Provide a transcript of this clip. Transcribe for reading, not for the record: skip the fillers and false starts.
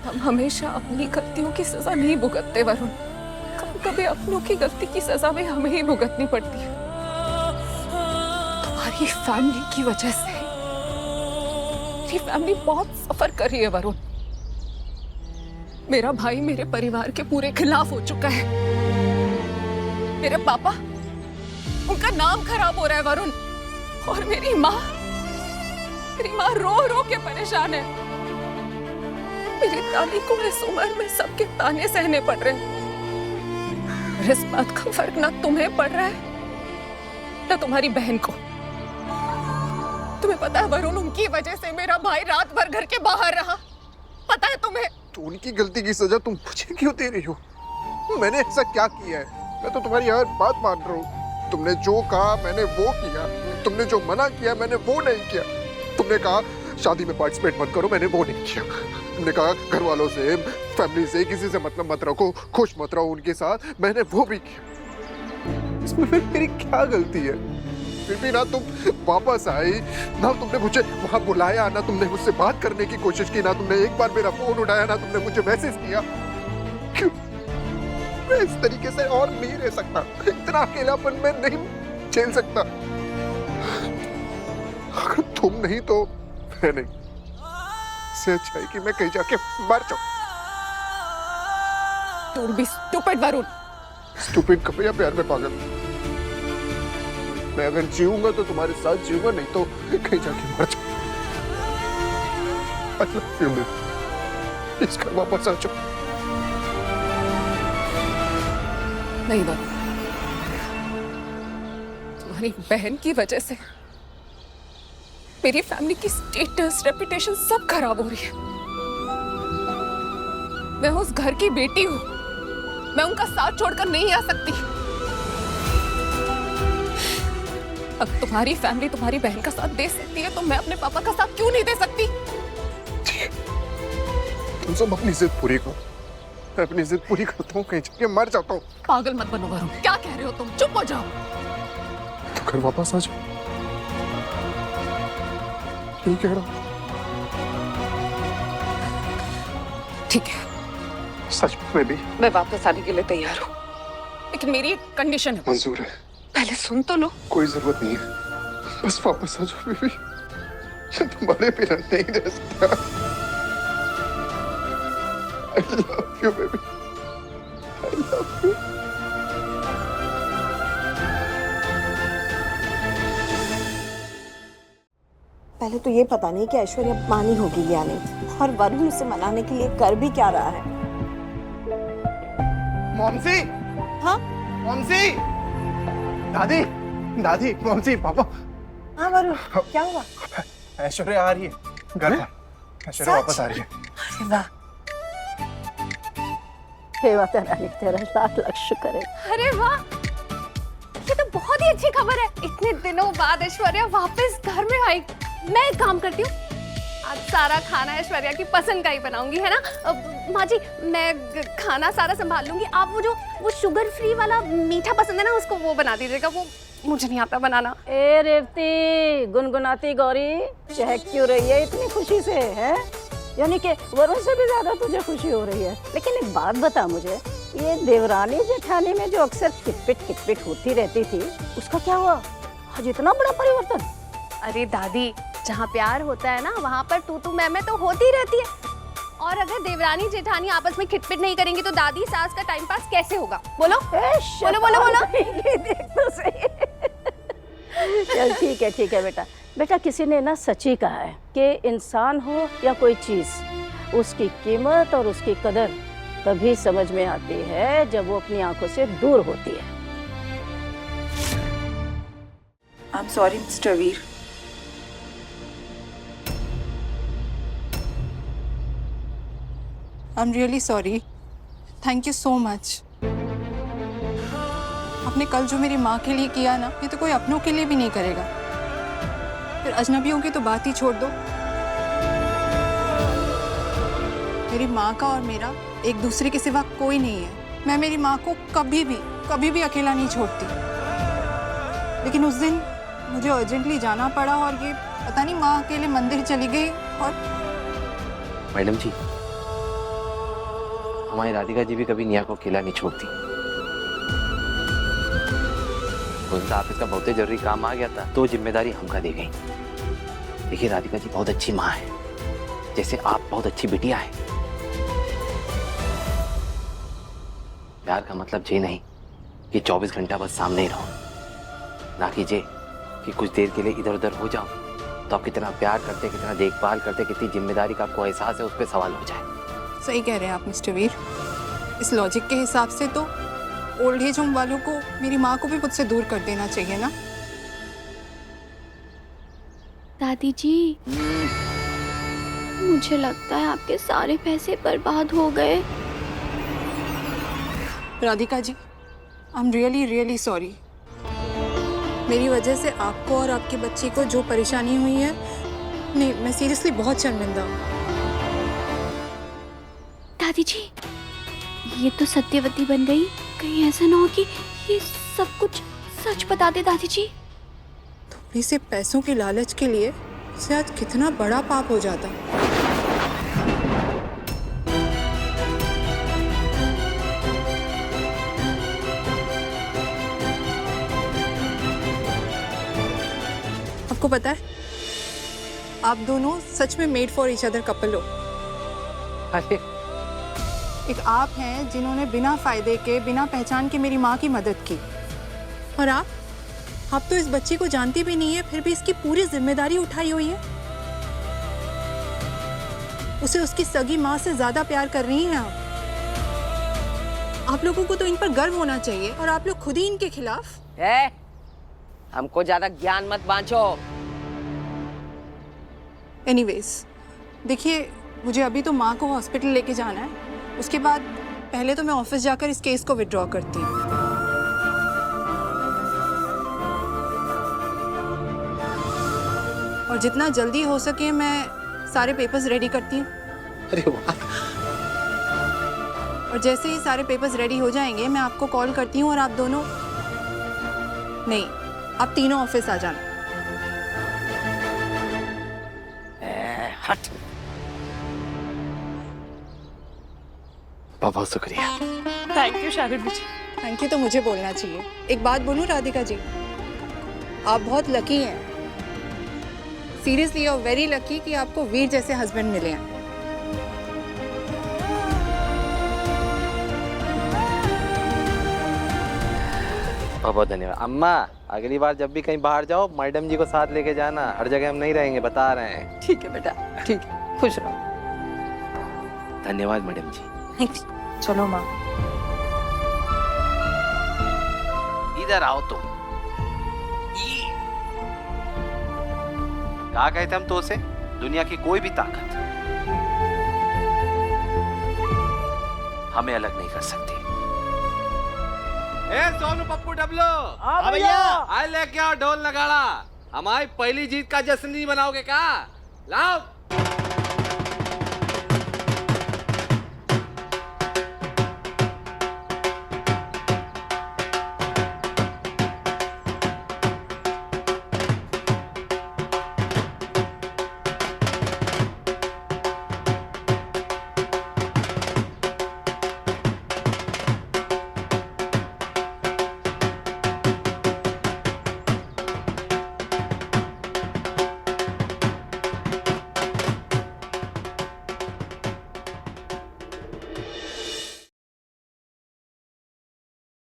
हम हमेशा अपनी गलतियों की सजा नहीं भुगतते वरुण। कभी कभी अपनों की गलती की सजा भी हमें ही भुगतनी पड़ती है। तुम्हारी फैमिली की वजह से मेरी फैमिली बहुत सफर कर रही है वरुण। मेरा भाई मेरे परिवार के पूरे खिलाफ हो चुका है। मेरे पापा, उनका नाम खराब हो रहा है वरुण। और मेरी माँ रो रो के परेशान है। मेरी दादी को इस उम्र में सबके ताने सहने पड़ रहे हैं। और इस बात का फर्क ना तुम्हें पड़ रहा है ना तुम्हारी बहन को। तुम्हें पता है वरुण, उनकी वजह से मेरा भाई रात भर घर के बाहर रहा। पता है तुम्हें? तो उनकी गलती की सजा तुम मुझे क्यों दे रही हो? मैंने ऐसा क्या किया है? मैं तो तुम्हारी हर बात मान रहा हूँ। तुमने जो कहा मैंने वो किया, तुमने जो मना किया मैंने वो नहीं किया। तुमने कहा शादी में पार्टिसिपेट मत करो, मैंने वो नहीं किया। तुमने कहा घर वालों से, फैमिली से, किसी से मतलब मत रखो, खुश मत रहो उनके साथ, मैंने वो भी किया। इसमें फिर मेरी क्या गलती है? फिर भी ना तुम वापस आई, ना तुमने मुझे वहां बुलाया, ना तुमने मुझसे बात करने की कोशिश की, ना तुमने एक बार मेरा फोन उठाया, ना तुमने मुझे मैसेज किया। क्यों? मैं इस तरीके से और नहीं रह सकता। इतना अकेलापन मैं नहीं झेल सकता। अगर तुम नहीं तो मैं नहीं। इससे अच्छा है कि मैं कहीं जाके मर जाऊं। Don't be stupid Varun. Stupid कब या प्यार में पागल? मैं अगर जीऊंगा तो तुम्हारे साथ जीऊंगा, नहीं तो कहीं जाके मर जाऊं। I love you, baby। इस घर वापस आ जाओ। नहीं वरुण, तुम्हारी बहन की वजह से मेरी फैमिली की स्टेटस, रेपुटेशन सब खराब हो रही है। मैं उस घर की बेटी हूं। मैं उनका साथ छोड़कर नहीं आ सकती। अब तुम्हारी फैमिली तुम्हारी बहन का साथ दे सकती है तो मैं अपने पापा का साथ क्यों नहीं दे सकती? तुम सब अपनी जिद पूरी करो। मैं अपनी जिद पूरी करता हूँ, कहीं जाके मर जाता हूँ। पागल मत बनो वरुण। क्या कह रहे हो तुम? चुप हो जाओ। तो घर वापस आ जाओ। नहीं कह रहा। ठीक है, सच में भी मैं वापस आने के लिए तैयार हूँ, लेकिन मेरी एक कंडीशन है। मंजूर है। पहले सुन तो लो। कोई जरूरत नहीं है, बस वापस आ जाओ बेबी। मैं तुम्हारे बिना नहीं रह सकता। I love you, baby। I love you। पहले तो ये पता नहीं कि ऐश्वर्या मानी होगी या नहीं, और वरुण उसे मनाने के लिए कर भी क्या रहा है। मॉमसी, हाँ मॉमसी, दादी, दादी, मॉमसी, पापा। हाँ वरुण, क्या हुआ? ऐश्वर्या आ रही है घर पर। ऐश्वर्या वापस आ रही है। अरे वाह, हे माता रानी तेरा लाख लाख शुक्र है। अरे वाह, ये तो बहुत ही अच्छी खबर है। इतने दिनों बाद ऐश्वर्या वापस घर में आई। मैं एक काम करती हूँ, आज सारा खाना ऐश्वर्या की पसंद का ही बनाऊंगी, है ना? माँ जी, मैं खाना सारा संभाल लूंगी। आप वो शुगर फ्री वाला मीठा पसंद है ना, उसको वो बना दीजिएगा। वो मुझे नहीं आता बनाना। ए रेवती, गुनगुनाती गौरी, चहक क्यों रही है इतनी खुशी से? है यानी कि वरुण से भी ज्यादा तुझे खुशी हो रही है। लेकिन एक बात बता मुझे, ये देवरानी जेठानी में जो अक्सर किटपिट होती रहती थी, उसका क्या हुआ? आज इतना बड़ा परिवर्तन? अरे दादी, जहाँ प्यार होता है ना, वहाँ पर तू मैं तो होती रहती है। और अगर देवरानी जेठानी आपस में खिटपिट नहीं करेंगी तो दादी सास का टाइम पास कैसे होगा? बोलो बोलो बोलो बोलो। ये देख तो सही। चल ठीक है बेटा। बेटा, किसी ने ना सच ही कहा है कि इंसान हो या कोई चीज, उसकी कीमत और उसकी कदर तभी समझ में आती है जब वो अपनी आंखों से दूर होती है। I'm sorry, Mr. Veer. I'm really sorry. Thank you so much. आपने कल जो मेरी माँ के लिए किया ना, ये तो कोई अपनों के लिए भी नहीं करेगा। फिर अजनबियों की तो बात ही छोड़ दो। मेरी माँ का और मेरा एक दूसरे के सिवा कोई नहीं है। मैं मेरी माँ को कभी भी अकेला नहीं छोड़ती। लेकिन उस दिन मुझे अर्जेंटली जाना पड़ा और ये पता नहीं माँ अकेले मंदिर चली गई। और मैडम जी, हमारी राधिका जी भी कभी नेहा को अकेला नहीं छोड़ती। उस दिन ऑफिस का बहुत ही जरूरी काम आ गया था तो जिम्मेदारी हमका दी गई। देखिए राधिका जी बहुत अच्छी माँ है, जैसे आप बहुत अच्छी बिटिया है। प्यार का मतलब ये नहीं कि 24 घंटा बस सामने ही रहो, ना कीजिए कि कुछ देर के लिए इधर उधर हो जाओ तो आप कितना प्यार करते, कितना देखभाल करते, कितनी जिम्मेदारी का आपको एहसास है, उस पर सवाल हो जाए। सही कह रहे हैं आप मिस्टर वीर। इस लॉजिक के हिसाब से तो ओल्ड एज होम वालों को मेरी माँ को भी मुझसे दूर कर देना चाहिए ना। दादी जी, मुझे लगता है आपके सारे पैसे बर्बाद हो गए। Radhika ji, I am really really sorry. मेरी वजह से आपको और आपके बच्चे को जो परेशानी हुई है, नहीं, मैं सीरियसली बहुत शर्मिंदा हूँ। दादी जी, ये तो सत्यवती बन गई, कहीं ऐसा ना हो कि ये सब कुछ सच बता दे। दादी जी, थोड़ी से पैसों के लालच के लिए उससे आज कितना बड़ा पाप हो जाता। आपको पता है, आप दोनों सच में made for each other couple हो। अरे एक आप हैं जिन्होंने बिना फायदे के, बिना पहचान के मेरी माँ की मदद की, और आप तो इस बच्ची को जानती भी नहीं है, फिर भी इसकी पूरी जिम्मेदारी उठाई हुई है। उसे उसकी सगी माँ से ज्यादा प्यार कर रही हैं आप लोगों को तो इन पर गर्व होना चाहिए, और आप लोग खुद ही इनके खिलाफ। है, हमको ज्यादा ज्ञान मत बांटो। एनीवेज, देखिए, मुझे अभी तो माँ को हॉस्पिटल लेके जाना है, उसके बाद पहले तो मैं ऑफिस जाकर इस केस को विड्रॉ करती हूँ। और जितना जल्दी हो सके मैं सारे पेपर्स रेडी करती हूँ। अरे वाह, और जैसे ही सारे पेपर्स रेडी हो जाएंगे मैं आपको कॉल करती हूँ, और आप दोनों, नहीं, आप तीनों ऑफिस आ जाना। हट। बहुत बहुत शुक्रिया। थैंक यू शागिर्द जी। थैंक यू तो मुझे बोलना चाहिए। एक बात बोलूं राधिका जी, आप बहुत लकी हैं। Seriously, you are very lucky कि आपको वीर जैसे हस्बैंड मिले हैं। बहुत बहुत धन्यवाद। अम्मा, अगली बार जब भी कहीं बाहर जाओ मैडम जी को साथ लेके जाना, हर जगह हम नहीं रहेंगे, बता रहे हैं। ठीक है बेटा, ठीक है, खुश रहो। धन्यवाद मैडम जी। चलो माँ। इधर आओ तुम। क्या कहते हम तो उसे, दुनिया की कोई भी ताकत हमें अलग नहीं कर सकती। ए सोनू पप्पू डबलो, हाँ भैया, आए लेके आओ ढोल नगाड़ा। हमारी पहली जीत का जश्न नहीं बनाओगे क्या? लाओ।